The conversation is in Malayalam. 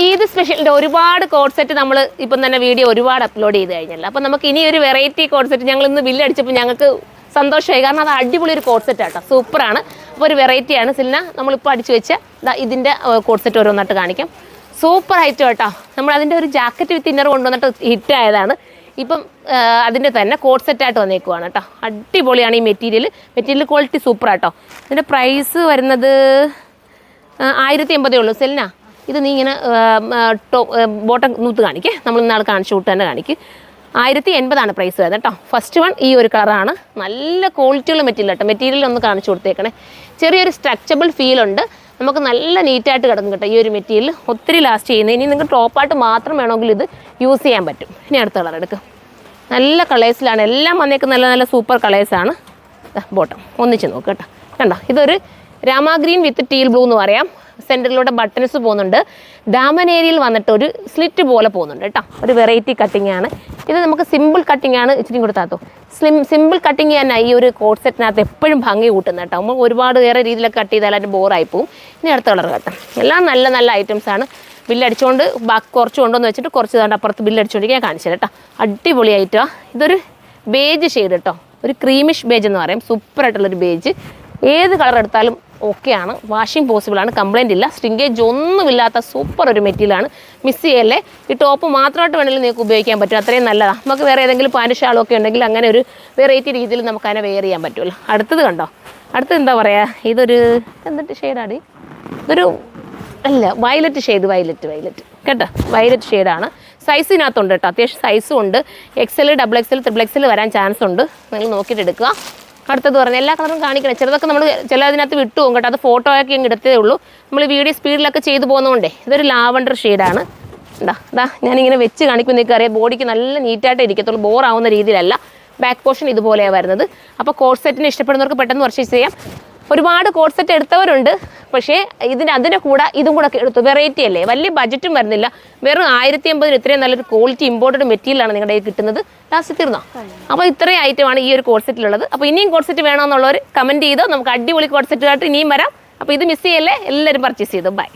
ഈദ് സ്പെഷ്യലിൻ്റെ ഒരുപാട് കോഡ് സെറ്റ് നമ്മൾ ഇപ്പം തന്നെ വീഡിയോ ഒരുപാട് അപ്ലോഡ് ചെയ്ത് കഴിഞ്ഞല്ലോ. അപ്പോൾ നമുക്ക് ഇനി ഒരു വെറൈറ്റി കോഡ് സെറ്റ് ഞങ്ങൾ ഇന്ന് ബില്ലടിച്ചപ്പോൾ ഞങ്ങൾക്ക് സന്തോഷമായി. കാരണം അത് അടിപൊളി ഒരു കോഡ് സെറ്റ് ആട്ടോ, സൂപ്പറാണ്. അപ്പോൾ ഒരു വെറൈറ്റിയാണ് സിൽന നമ്മളിപ്പോൾ അടിച്ചു വെച്ച ഇതിൻ്റെ കോഡ് സെറ്റ് ഓരോന്നായിട്ട് കാണിക്കാം. സൂപ്പർ ഐറ്റം കേട്ടോ. നമ്മൾ അതിൻ്റെ ഒരു ജാക്കറ്റ് വിത്ത് ഇന്നർ കൊണ്ടുവന്നിട്ട് ഹിറ്റായതാണ്. ഇപ്പം അതിൻ്റെ തന്നെ കോഡ് സെറ്റായിട്ട് വന്നേക്കുവാണ് കേട്ടോ. അടിപൊളിയാണ് ഈ മെറ്റീരിയൽ ക്വാളിറ്റി സൂപ്പറാട്ടോ. ഇതിൻ്റെ പ്രൈസ് വരുന്നത് 1080 ഉള്ളൂ. സെൽന ഇത് നീ ഇങ്ങനെ ബോട്ടം നൂത്ത് കാണിക്കേ, നമ്മൾ ഇന്നാൾ കാണിച്ചു വിട്ട് തന്നെ കാണിക്ക്. 1080 പ്രൈസ് വരുന്നത് കേട്ടോ. ഫസ്റ്റ് വൺ ഈ ഒരു കളറാണ്. നല്ല ക്വാളിറ്റിയുള്ള മെറ്റീരിയൽ കേട്ടോ. മെറ്റീരിയൽ ഒന്ന് കാണിച്ചു കൊടുത്തേക്കണേ. ചെറിയൊരു സ്ട്രെച്ചബിൾ ഫീലുണ്ട്. നമുക്ക് നല്ല നീറ്റായിട്ട് കിടക്കും കേട്ടോ ഈ ഒരു മെറ്റീരിയൽ. ഒത്തിരി ലാസ്റ്റ് ചെയ്യുന്നത്. ഇനി നിങ്ങൾക്ക് ടോപ്പായിട്ട് മാത്രം വേണമെങ്കിൽ ഇത് യൂസ് ചെയ്യാൻ പറ്റും. ഇനി അടുത്ത കളർ എടുക്കും. നല്ല കളേഴ്സിലാണ് എല്ലാം വന്നേക്കുന്നത്. നല്ല നല്ല സൂപ്പർ കളേഴ്സാണ്. ബോട്ടം ഒന്നിച്ച് നോക്ക് കേട്ടോ. കണ്ടോ, ഇതൊരു രാമ ഗ്രീൻ വിത്ത് ടീൽ ബ്ലൂ എന്ന് പറയാം. സെൻറ്ററിലൂടെ ബട്ടൺസ് പോകുന്നുണ്ട്. ഡാമൻ ഏരിയയിൽ വന്നിട്ട് ഒരു സ്ലിറ്റ് പോലെ പോകുന്നുണ്ട് കേട്ടോ. ഒരു വെറൈറ്റി കട്ടിങ് ആണ് ഇത്. നമുക്ക് സിമ്പിൾ കട്ടിങ് ആണ്. ഇച്ചിരി കൊടുത്താത്തോ സിമ്പിൾ കട്ടിങ് തന്നെ ഈ ഒരു കോഡ് സെറ്റിനകത്ത് എപ്പോഴും ഭംഗി കൂട്ടുന്നത് കേട്ടോ. നമ്മൾ ഒരുപാട് വേറെ രീതിയിലൊക്കെ കട്ട് ചെയ്താൽ അതിൻ്റെ ബോറായി പോവും. ഇനി അടുത്ത കളർ കേട്ടോ. എല്ലാം നല്ല നല്ല ഐറ്റംസ് ആണ്. ബില്ലടിച്ചുകൊണ്ട് ബാക്കി കുറച്ച് കൊണ്ടുവന്ന് വെച്ചിട്ട് കുറച്ച് തവണ അപ്പുറത്ത് ബില്ലടിച്ചുകൊണ്ടിരിക്കാൻ കാണിച്ചു കേട്ടോ. അടിപൊളി ഐറ്റമാണ്. ഇതൊരു ബേജ് ഷെയ്ഡ് കേട്ടോ. ഒരു ക്രീമിഷ് ബേജ് എന്ന് പറയും. സൂപ്പറായിട്ടുള്ളൊരു ബേജ്. ഏത് കളർ എടുത്താലും ഓക്കെയാണ്. വാഷിംഗ് പോസിബിളാണ്. കംപ്ലൈൻറ്റ് ഇല്ല. സ്ട്രിങ്കേജ് ഒന്നുമില്ലാത്ത സൂപ്പർ ഒരു മെറ്റീരിയലാണ്. മിസ് ചെയ്യല്ലേ. ഈ ടോപ്പ് മാത്രമായിട്ട് വേണമെങ്കിൽ നിങ്ങൾക്ക് ഉപയോഗിക്കാൻ പറ്റും. അത്രയും നല്ലതാണ്. നമുക്ക് വേറെ ഏതെങ്കിലും പാൻറ്റ് ഷാളൊക്കെ ഉണ്ടെങ്കിൽ അങ്ങനെ ഒരു വെറൈറ്റി രീതിയിൽ നമുക്ക് അതിനെ വെയർ ചെയ്യാൻ പറ്റുമല്ലോ. അടുത്തത് കണ്ടോ. അടുത്തത് എന്താ പറയുക, ഇതൊരു എന്നിട്ട് ഷെയ്ഡാണ്. ഇതൊരു അല്ല വയലറ്റ് ഷെയ്ഡ്. വയലറ്റ് കേട്ടോ. വയലറ്റ് ഷെയ്ഡാണ്. സൈസിനകത്തുണ്ട് കേട്ടോ. അത്യാവശ്യം സൈസും ഉണ്ട്. XL, XXL, XXL വരാൻ ചാൻസ് ഉണ്ട്. നിങ്ങൾ നോക്കിയിട്ട് എടുക്കുക. അടുത്തത് പറഞ്ഞാൽ എല്ലാ കളറും കാണിക്കണം. ചെറുതൊക്കെ നമ്മൾ ചിലതിനകത്ത് വിട്ടു പോകും കേട്ടോ. അത് ഫോട്ടോ ആക്കി അങ്ങ് എടുത്തേ ഉള്ളൂ. നമ്മൾ വീഡിയോ സ്പീഡിലൊക്കെ ചെയ്തു പോകുന്നതുകൊണ്ടേ. ഇതൊരു ലാവണ്ടർ ഷെയ്ഡാണ്. ഞാനിങ്ങനെ വെച്ച് കാണിക്കുമ്പോൾ നിങ്ങൾക്ക് അറിയാം ബോഡിക്ക് നല്ല നീറ്റായിട്ട് ഇരിക്കത്തുള്ളൂ. ബോറാവുന്ന രീതിയിലല്ല. ബാക്ക് പോർഷൻ ഇതുപോലെയാണ് വരുന്നത്. അപ്പോൾ കോഡ് സെറ്റിന് ഇഷ്ടപ്പെടുന്നവർക്ക് പെട്ടെന്ന് പർച്ചേസ് ചെയ്യാം. ഒരുപാട് കോഡ് സെറ്റ് എടുത്തവരുണ്ട്. പക്ഷേ അതിൻ്റെ കൂടെ ഇതും കൂടെ എടുത്തു. വെറൈറ്റി അല്ലേ, വലിയ ബഡ്ജറ്റും വരുന്നില്ല. വെറും 1080 ഇത്രയും നല്ലൊരു ക്വാളിറ്റി ഇമ്പോർട്ടഡ് മെറ്റീരിയലാണ് നിങ്ങളുടെ കയ്യിൽ കിട്ടുന്നത്. ലാസ്റ്റ് തീർന്നോ? അപ്പോൾ ഇത്രയും ഐറ്റമാണ് ഈ ഒരു കോഡ് സെറ്റിലുള്ളത്. അപ്പോൾ ഇനിയും കോഡ് സെറ്റ് വേണമെന്നുള്ളവർ കമൻറ്റ് ചെയ്തോ. നമുക്ക് അടിപൊളി കോഡ് സെറ്റുമായിട്ട് ഇനിയും വരാം. അപ്പോൾ ഇത് മിസ് ചെയ്യല്ലേ. എല്ലാവരും പർച്ചേസ് ചെയ്തോ. ബൈ.